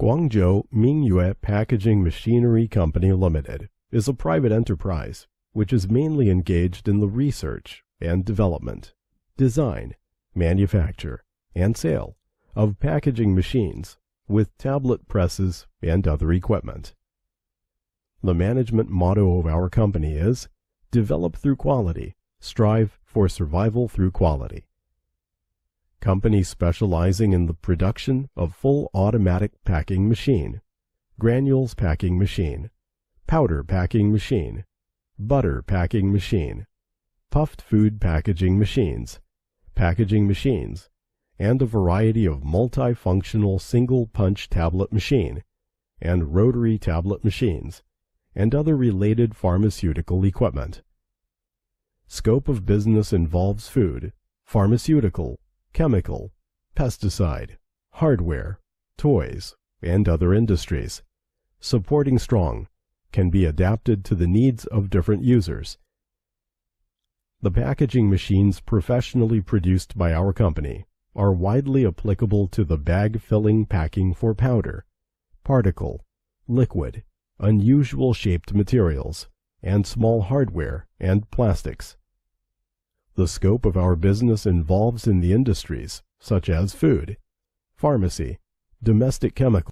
Guangzhou Mingyue Packaging Machinery Company Limited is a private enterprise which is mainly engaged in the research and development, design, manufacture, and sale of packaging machines with tablet presses and other equipment. The management motto of our company is, "Develop through quality, strive for survival through quality." Company specializing in the production of full automatic packing machine, granules packing machine, powder packing machine, butter packing machine, puffed food packaging machines, and a variety of multifunctional single-punch tablet machine and rotary tablet machines, and other related pharmaceutical equipment. Scope of business involves food, pharmaceutical, chemical, pesticide, hardware, toys, and other industries. Supporting strong, can be adapted to the needs of different users. The packaging machines professionally produced by our company are widely applicable to the bag-filling packing for powder, particle, liquid, unusual shaped materials, and small hardware and plastics. The scope of our business involves in the industries such as food, pharmacy, domestic chemicals,